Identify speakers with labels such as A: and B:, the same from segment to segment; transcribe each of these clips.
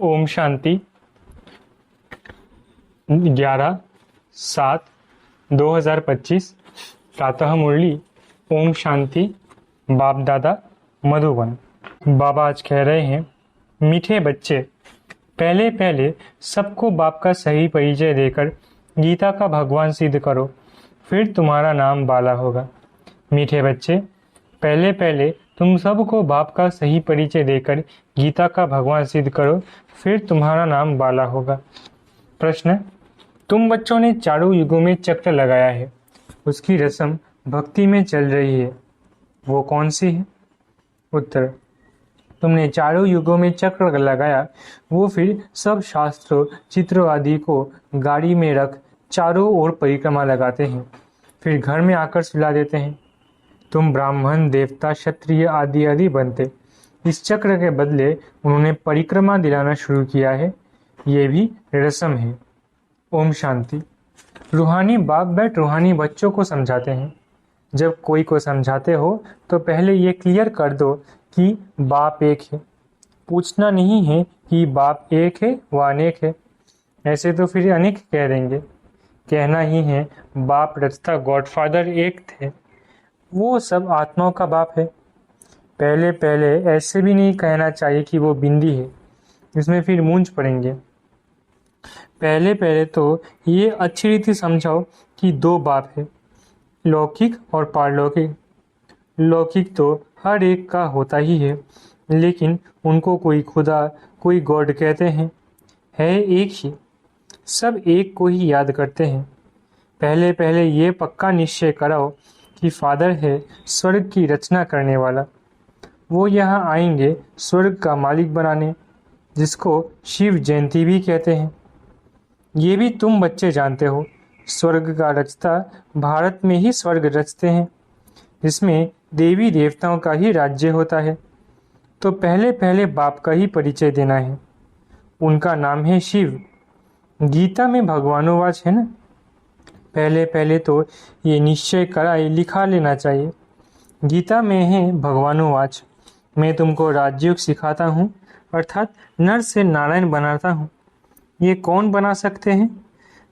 A: ओम शांति। 11/7/2025 प्रातः मुरली। ओम शांति। बाप दादा मधुबन। बाबा आज कह रहे हैं, मीठे बच्चे, पहले पहले सबको बाप का सही परिचय देकर गीता का भगवान सिद्ध करो, फिर तुम्हारा नाम बाला होगा। मीठे बच्चे, पहले पहले तुम सबको बाप का सही परिचय देकर गीता का भगवान सिद्ध करो, फिर तुम्हारा नाम बाला होगा। प्रश्न, तुम बच्चों ने चारों युगों में चक्र लगाया है, उसकी रस्म भक्ति में चल रही है, वो कौन सी है? उत्तर, तुमने चारों युगों में चक्र लगाया, वो फिर सब शास्त्रों चित्रों आदि को गाड़ी में रख चारों ओर परिक्रमा लगाते हैं, फिर घर में आकर सुला देते हैं। तुम ब्राह्मण, देवता, क्षत्रिय आदि आदि बनते। इस चक्र के बदले उन्होंने परिक्रमा दिलाना शुरू किया है, ये भी रस्म है। ओम शांति। रूहानी बाप बैठ रूहानी बच्चों को समझाते हैं। जब कोई को समझाते हो तो पहले ये क्लियर कर दो कि बाप एक है। पूछना नहीं है कि बाप एक है व अनेक है, ऐसे तो फिर अनेक कह देंगे। कहना ही है बाप रचता गॉडफादर एक थे, वो सब आत्माओं का बाप है। पहले पहले ऐसे भी नहीं कहना चाहिए कि वो बिंदी है, इसमें फिर मूंझ पड़ेंगे। पहले पहले तो ये अच्छी रीति समझाओ कि दो बाप है, लौकिक और पारलौकिक। लौकिक तो हर एक का होता ही है, लेकिन उनको कोई खुदा, कोई गॉड कहते हैं। है एक ही, सब एक को ही याद करते हैं। पहले पहले ये पक्का निश्चय कराओ कि फादर है स्वर्ग की रचना करने वाला। वो यहाँ आएंगे स्वर्ग का मालिक बनाने, जिसको शिव जयंती भी कहते हैं। ये भी तुम बच्चे जानते हो, स्वर्ग का रचता भारत में ही स्वर्ग रचते हैं, जिसमें देवी देवताओं का ही राज्य होता है। तो पहले पहले बाप का ही परिचय देना है। उनका नाम है शिव। गीता में भगवानोवाच है ना। पहले पहले तो ये निश्चय कराए लिखा लेना चाहिए। गीता में है भगवानोवाच, मैं तुमको राजयोग सिखाता हूँ, अर्थात नर से नारायण बनाता हूँ। ये कौन बना सकते हैं?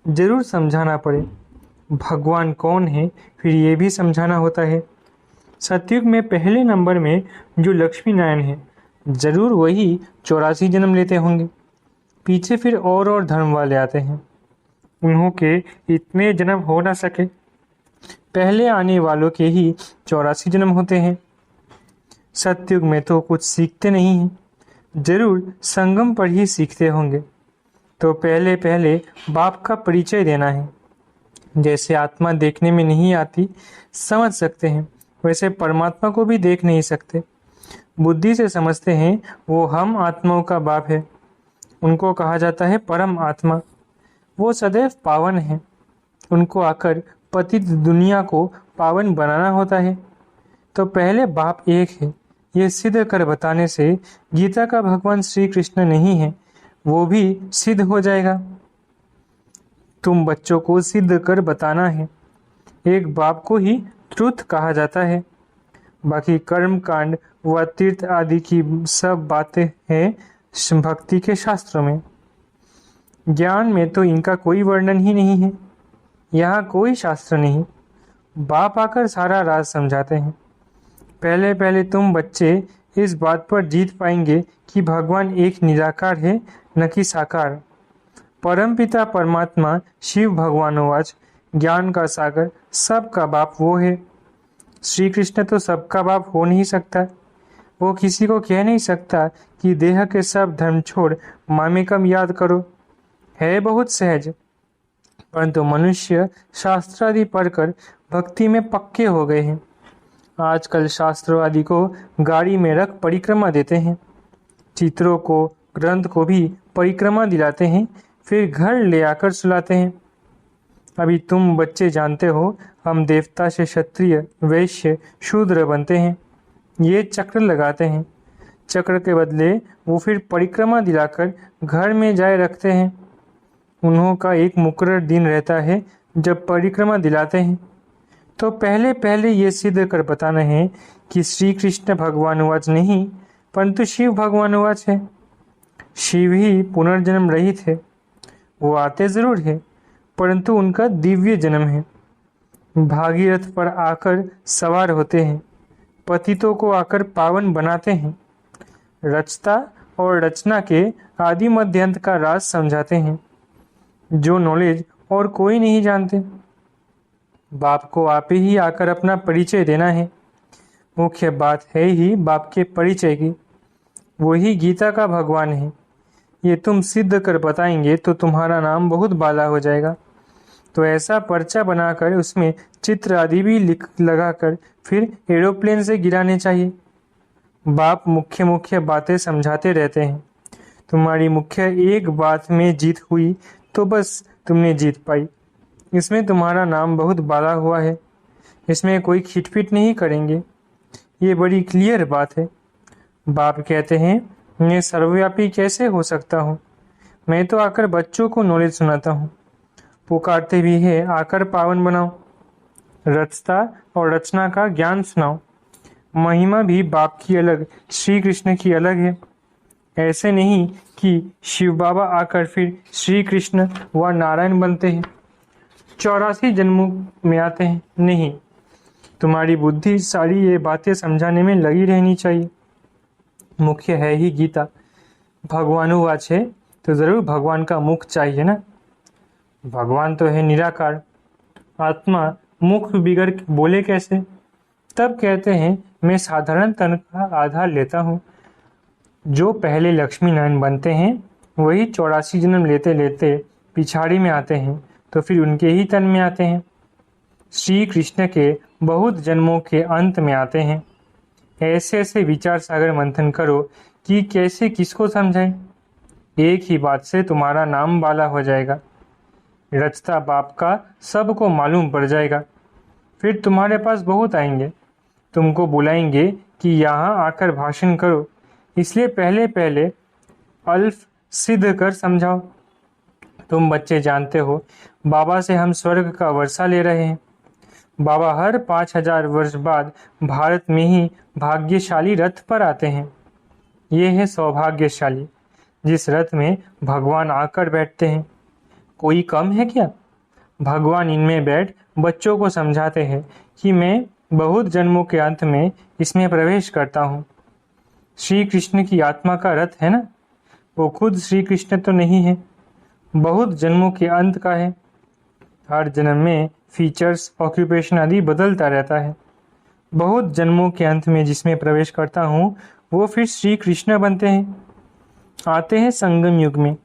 A: जरूर समझाना पड़े। भगवान कौन है फिर ये भी समझाना होता है। सतयुग में पहले नंबर में जो लक्ष्मी नारायण है, जरूर वही 84 जन्म लेते होंगे। पीछे फिर और धर्म वाले आते हैं, उन्हों के इतने जन्म हो ना सके। पहले आने वालों के ही 84 जन्म होते हैं। सतयुग में तो कुछ सीखते नहीं हैं, जरूर संगम पर ही सीखते होंगे। तो पहले पहले बाप का परिचय देना है। जैसे आत्मा देखने में नहीं आती, समझ सकते हैं, वैसे परमात्मा को भी देख नहीं सकते। बुद्धि से समझते हैं वो हम आत्माओं का बाप है। उनको कहा जाता है परम आत्मा। वो सदैव पावन है, उनको आकर पतित दुनिया को पावन बनाना होता है। तो पहले बाप एक है, ये सिद्ध कर बताने से गीता का भगवान श्री कृष्ण नहीं है, वो भी सिद्ध हो जाएगा। तुम बच्चों को सिद्ध कर बताना है। एक बाप को ही ट्रुथ कहा जाता है। बाकी कर्म कांड व तीर्थ आदि की सब बातें हैं भक्ति के शास्त्रों में। ज्ञान में तो इनका कोई वर्णन ही नहीं है। यहाँ कोई शास्त्र नहीं, बाप आकर सारा राज समझाते हैं। पहले पहले तुम बच्चे इस बात पर जीत पाएंगे कि भगवान एक निराकार है, न कि साकार। परमपिता परमात्मा शिव भगवानोवाच, ज्ञान का सागर, सबका बाप वो है। श्री कृष्ण तो सबका बाप हो नहीं सकता। वो किसी को कह नहीं सकता कि देह के सब धर्म छोड़ मामेकम याद करो। है बहुत सहज, परंतु मनुष्य शास्त्र आदि पढ़कर भक्ति में पक्के हो गए हैं। आजकल शास्त्रों आदि को गाड़ी में रख परिक्रमा देते हैं, चित्रों को, ग्रंथ को भी परिक्रमा दिलाते हैं, फिर घर ले आकर सुलाते हैं। अभी तुम बच्चे जानते हो, हम देवता से क्षत्रिय, वैश्य, शूद्र बनते हैं। ये चक्र लगाते हैं। चक्र के बदले वो फिर परिक्रमा दिलाकर घर में जाए रखते हैं। उन्हों का एक मुकर्रर दिन रहता है जब परिक्रमा दिलाते हैं। तो पहले पहले ये सिद्ध कर बताना है कि श्री कृष्ण भगवानुवाच नहीं, परंतु शिव भगवानुवाच है। शिव ही पुनर्जन्म रहित है। वो आते जरूर है, परंतु उनका दिव्य जन्म है। भागीरथ पर आकर सवार होते हैं, पतितों को आकर पावन बनाते हैं, रचता और रचना के आदि मध्यांत का राज समझाते हैं, जो नॉलेज और कोई नहीं जानते। बाप को आप ही आकर अपना परिचय देना है। मुख्य बात है ही बाप के परिचय की। वही गीता का भगवान है। ये तुम सिद्ध कर बताएंगे तो तुम्हारा नाम बहुत बाला हो जाएगा। तो ऐसा पर्चा बनाकर उसमें चित्र आदि भी लिख लगाकर फिर एरोप्लेन से गिराने चाहिए। बाप मुख्य मुख्य बातें समझाते रहते हैं। तुम्हारी मुख्य एक बात में जीत हुई तो बस तुमने जीत पाई। इसमें तुम्हारा नाम बहुत बाला हुआ है। इसमें कोई खिटपिट नहीं करेंगे। ये बड़ी क्लियर बात है। बाप कहते हैं, मैं सर्वव्यापी कैसे हो सकता हूँ? मैं तो आकर बच्चों को नॉलेज सुनाता हूँ। पुकारते भी है, आकर पावन बनाओ, रचता और रचना का ज्ञान सुनाओ। महिमा भी बाप की अलग, श्री कृष्ण की अलग है। ऐसे नहीं कि शिव बाबा आकर फिर श्री कृष्ण व नारायण बनते हैं, 84 जन्मों में आते हैं। नहीं, तुम्हारी बुद्धि सारी ये बातें समझाने में लगी रहनी चाहिए। मुख्य है ही गीता। भगवानुवाच है तो जरूर भगवान का मुख चाहिए ना। भगवान तो है निराकार। आत्मा मुख बिगड़ बोले कैसे? तब कहते हैं, मैं साधारण तन का आधार लेता हूँ। जो पहले लक्ष्मी नारायण बनते हैं वही 84 जन्म लेते लेते पिछाड़ी में आते हैं, तो फिर उनके ही तन में आते हैं। श्री कृष्ण के बहुत जन्मों के अंत में आते हैं। ऐसे ऐसे विचार सागर मंथन करो कि कैसे किसको समझाएं। एक ही बात से तुम्हारा नाम बाला हो जाएगा। रचता बाप का सबको मालूम पड़ जाएगा। फिर तुम्हारे पास बहुत आएंगे, तुमको बुलाएंगे कि यहाँ आकर भाषण करो। इसलिए पहले पहले अल्फ सिद्ध कर समझाओ। तुम बच्चे जानते हो, बाबा से हम स्वर्ग का वर्षा ले रहे हैं। बाबा हर 5000 वर्ष बाद भारत में ही भाग्यशाली रथ पर आते हैं। ये है सौभाग्यशाली, जिस रथ में भगवान आकर बैठते हैं। कोई कम है क्या? भगवान इनमें बैठ बच्चों को समझाते हैं कि मैं बहुत जन्मों के अंत में इसमें प्रवेश करता हूँ। श्री कृष्ण की आत्मा का रथ है ना, वो खुद श्री कृष्ण तो नहीं है, बहुत जन्मों के अंत का है। हर जन्म में फीचर्स, ऑक्यूपेशन आदि बदलता रहता है। बहुत जन्मों के अंत में जिसमें प्रवेश करता हूँ वो फिर श्री कृष्ण बनते हैं, आते हैं संगम युग में।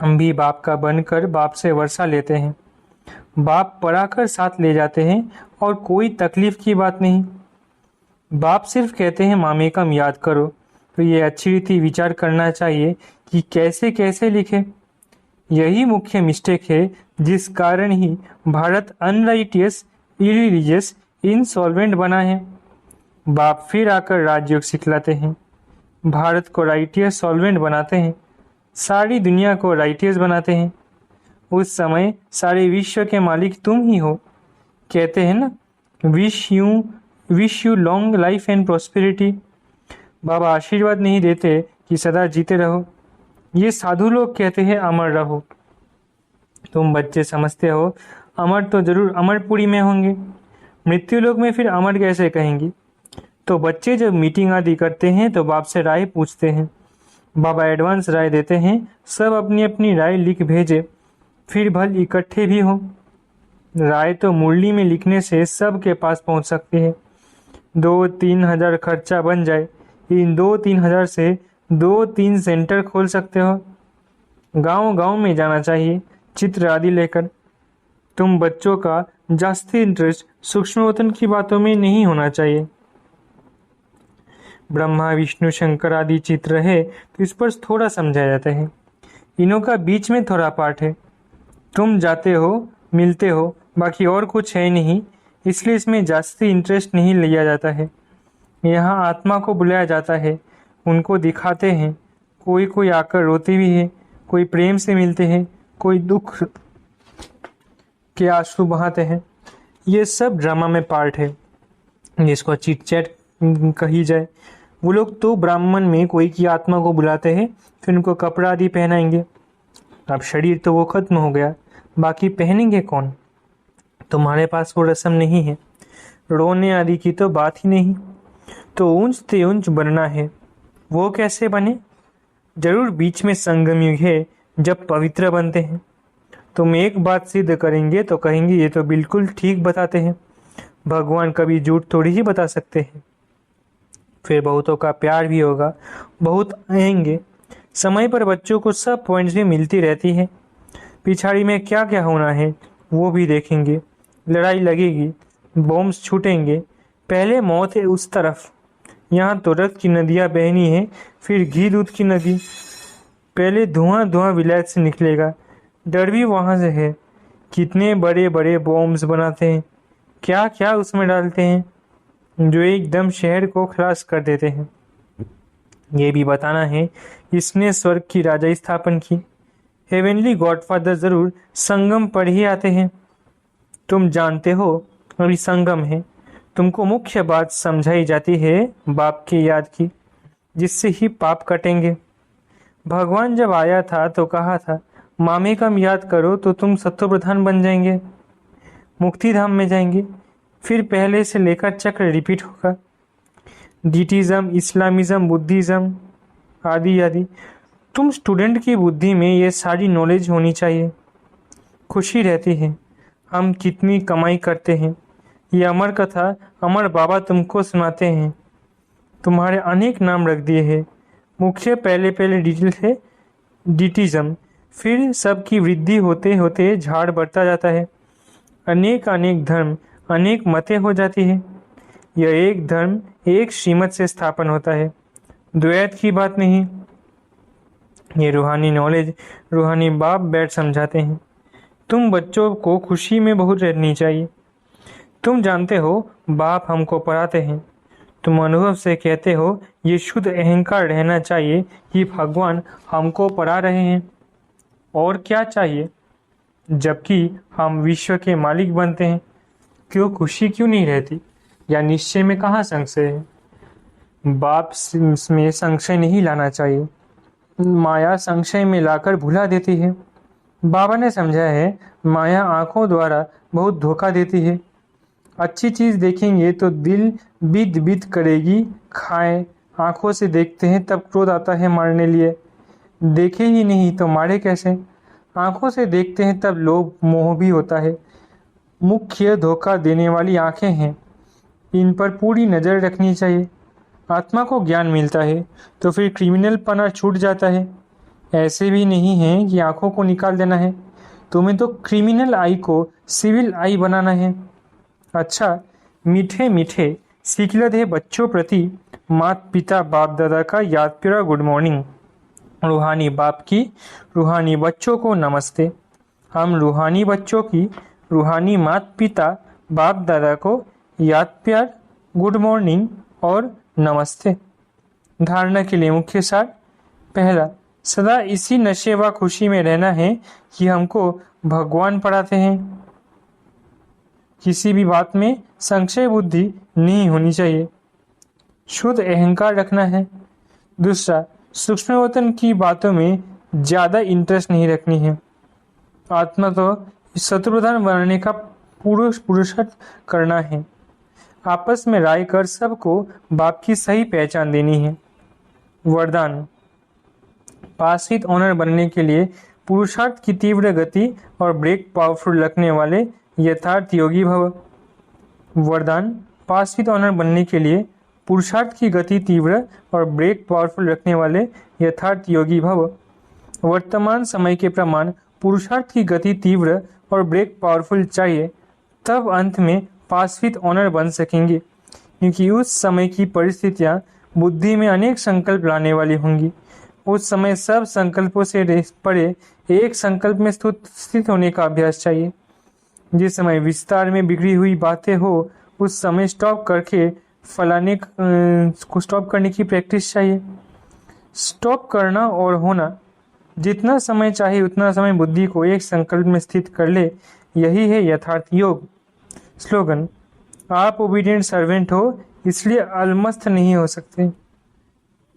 A: हम भी बाप का बनकर बाप से वर्षा लेते हैं। बाप पढ़ाकर साथ ले जाते हैं और कोई तकलीफ की बात नहीं। बाप सिर्फ कहते हैं मामेकम याद करो, तो ये अच्छी रीति विचार करना चाहिए कि कैसे कैसे लिखे। यही मुख्य मिस्टेक है, जिस कारण ही भारत अनराइटियस, इरिलीजियस, इंसॉल्वेंट बना है। बाप फिर आकर राजयोग सिखलाते हैं, भारत को राइटियस सॉल्वेंट बनाते हैं, सारी दुनिया को राइटियस बनाते हैं। उस समय सारे विश्व के मालिक तुम ही हो। कहते हैं ना, wish you long life and prosperity. बाबा आशीर्वाद नहीं देते कि सदा जीते रहो, ये साधु लोग कहते हैं अमर रहो। तुम बच्चे समझते हो अमर तो जरूर अमरपुरी में होंगे, मृत्यु लोक में फिर अमर कैसे कहेंगी? तो बच्चे जब मीटिंग आदि करते हैं तो बाप से राय पूछते हैं। बाबा एडवांस राय देते हैं, सब अपनी अपनी राय लिख भेजे, फिर भल इकट्ठे भी हो। राय तो मुरली में लिखने से सबके पास पहुंच सकती है। 2-3 हजार खर्चा बन जाए, इन 2-3 हजार से 2-3 सेंटर खोल सकते हो। गांव गांव में जाना चाहिए चित्र आदि लेकर। तुम बच्चों का जास्ती इंटरेस्ट सूक्ष्मवतन की बातों में नहीं होना चाहिए। ब्रह्मा विष्णु शंकर आदि चित्र है तो इस पर थोड़ा समझाया जाता है। इनों का बीच में थोड़ा पाठ है। तुम जाते हो, मिलते हो, बाकी और कुछ है नहीं, इसलिए इसमें जास्ती इंटरेस्ट नहीं लिया जाता है। यहाँ आत्मा को बुलाया जाता है, उनको दिखाते हैं। कोई कोई आकर रोते भी है, कोई प्रेम से मिलते हैं, कोई दुख के आंसू बहाते हैं। ये सब ड्रामा में पार्ट है, जिसको चिट चैट कही जाए। वो लोग तो ब्राह्मण में कोई की आत्मा को बुलाते हैं, फिर उनको कपड़ा आदि पहनाएंगे। अब शरीर तो वो खत्म हो गया, बाकी पहनेंगे कौन? तुम्हारे पास वो रस्म नहीं है, रोने आदि की तो बात ही नहीं। तो ऊंच ते ऊंच बनना है, वो कैसे बने? जरूर बीच में संगम युग है जब पवित्र बनते हैं। तुम एक बात सिद्ध करेंगे तो कहेंगे ये तो बिल्कुल ठीक बताते हैं, भगवान कभी झूठ थोड़ी ही बता सकते हैं। फिर बहुतों का प्यार भी होगा, बहुत आएंगे। समय पर बच्चों को सब पॉइंट्स भी मिलती रहती है। पिछाड़ी में क्या क्या होना है वो भी देखेंगे। लड़ाई लगेगी, बॉम्ब्स छूटेंगे, पहले मौत है उस तरफ। यहाँ तो रक्त की नदियाँ बहनी है, फिर घी दूध की नदी। पहले धुआं धुआं विलायत से निकलेगा, डर भी वहां से है। कितने बड़े बड़े बॉम्ब्स बनाते हैं, क्या क्या उसमें डालते हैं जो एकदम शहर को खलास कर देते हैं। ये भी बताना है इसने स्वर्ग की राजा स्थापन की। हेवनली गॉडफादर जरूर संगम पर ही आते हैं। तुम जानते हो अभी संगम है, तुमको मुख्य बात समझाई जाती है बाप की याद की, जिससे ही पाप कटेंगे। भगवान जब आया था तो कहा था मामे कम याद करो तो तुम सत्व प्रधान बन जाएंगे, मुक्ति धाम में जाएंगे। फिर पहले से लेकर चक्र रिपीट होगा, डीटिज्म, इस्लामिज्म, बुद्धिज्म आदि आदि। तुम स्टूडेंट की बुद्धि में ये सारी नॉलेज होनी चाहिए। खुशी रहती है हम कितनी कमाई करते हैं, ये अमर कथा अमर बाबा तुमको सुनाते हैं। तुम्हारे अनेक नाम रख दिए हैं। मुख्य पहले पहले डिटेल है डीटिज्म, फिर सबकी वृद्धि होते होते झाड़ बढ़ता जाता है। अनेक अनेक धर्म, अनेक मतें हो जाती है। यह एक धर्म एक श्रीमत से स्थापन होता है, द्वैत की बात नहीं। ये रूहानी नॉलेज रूहानी बाप बैठ समझाते हैं। तुम बच्चों को खुशी में बहुत रहनी चाहिए। तुम जानते हो बाप हमको पढ़ाते हैं, तुम अनुभव से कहते हो ये शुद्ध अहंकार रहना चाहिए कि भगवान हमको पढ़ा रहे हैं। और क्या चाहिए? जबकि हम विश्व के मालिक बनते हैं, क्यों खुशी क्यों नहीं रहती? या निश्चय में कहाँ संशय है? बाप में संशय नहीं लाना चाहिए, माया संशय में लाकर भुला देती है। बाबा ने समझा है माया आंखों द्वारा बहुत धोखा देती है। अच्छी चीज देखेंगे तो दिल बिद बिद करेगी, खाएं। आंखों से देखते हैं तब क्रोध आता है मारने लिए, देखे ही नहीं तो मारे कैसे? आंखों से देखते हैं तब लोभ मोह भी होता है। मुख्य धोखा देने वाली आंखें हैं, इन पर पूरी नजर रखनी चाहिए। आत्मा को ज्ञान मिलता है तो फिर क्रिमिनल पना छूट जाता है। ऐसे भी नहीं है कि आंखों को निकाल देना है, तुम्हें तो क्रिमिनल आई को सिविल आई बनाना है। अच्छा, मीठे मीठे सीखलत है बच्चों प्रति माता पिता बाप दादा का याद प्यारा गुड मॉर्निंग। रूहानी बाप की रूहानी बच्चों को नमस्ते। हम रूहानी बच्चों की रूहानी माता पिता बाप दादा को याद प्यार गुड मॉर्निंग और नमस्ते। धारणा के लिए मुख्य सार। पहला, सदा इसी नशे व खुशी में रहना है कि हमको भगवान पढ़ाते हैं। किसी भी बात में संशय बुद्धि नहीं होनी चाहिए, शुद्ध अहंकार रखना है। दूसरा, सूक्ष्म वतन की बातों में ज्यादा इंटरेस्ट नहीं रखनी है। आत्मा तो शत्रुप्रधान बनाने का पुरुषार्थ करना है। आपस में राय कर सबको बाप की सही पहचान देनी है। वरदान, पास विद ऑनर बनने के लिए पुरुषार्थ की तीव्र गति और ब्रेक पावरफुल रखने वाले यथार्थ योगी भव। वरदान, पास विद ऑनर बनने के लिए पुरुषार्थ की गति तीव्र और ब्रेक पावरफुल रखने वाले यथार्थ योगी भव। वर्तमान समय के प्रमाण पुरुषार्थ की गति तीव्र और ब्रेक पावरफुल चाहिए, तब अंत में पास विद ऑनर बन सकेंगे, क्योंकि उस समय की परिस्थितियां बुद्धि में अनेक संकल्प लाने वाली होंगी। उस समय सब संकल्पों से परे एक संकल्प में स्थित होने का अभ्यास चाहिए। जिस समय विस्तार में बिगड़ी हुई बातें हो, उस समय स्टॉप करके फलाने को स्टॉप करने की प्रैक्टिस चाहिए। स्टॉप करना और होना, जितना समय चाहिए उतना समय बुद्धि को एक संकल्प में स्थित कर ले, यही है यथार्थ योग। स्लोगन, आप ओबीडिएंट सर्वेंट हो इसलिए अलमस्त नहीं हो सकते।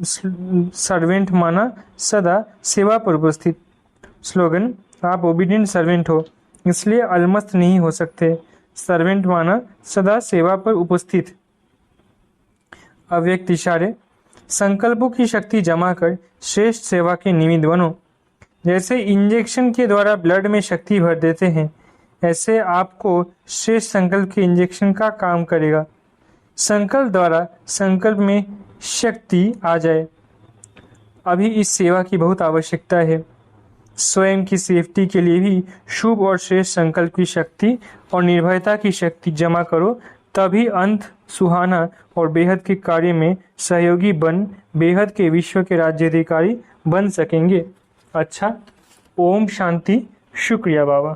A: सर्वेंट माना सदा सेवा पर उपस्थित। स्लोगन, आप ओबीडियंट सर्वेंट हो इसलिए अलमस्त नहीं हो सकते। सर्वेंट माना सदा सेवा पर उपस्थित। अव्यक्त इशारे, संकल्पों की शक्ति जमा कर श्रेष्ठ सेवा के निमित्त बनो। जैसे इंजेक्शन के द्वारा ब्लड में शक्ति भर देते हैं, ऐसे आपको श्रेष्ठ संकल्प के इंजेक्शन का काम करेगा। संकल्प द्वारा संकल्प में शक्ति आ जाए। अभी इस सेवा की बहुत आवश्यकता है। स्वयं की सेफ्टी के लिए भी शुभ और श्रेष्ठ संकल्प की शक्ति और निर्भयता की शक्ति जमा करो, तभी अंत सुहाना और बेहद के कार्य में सहयोगी बन बेहद के विश्व के राज्याधिकारी बन सकेंगे। अच्छा, ओम शांति। शुक्रिया बाबा।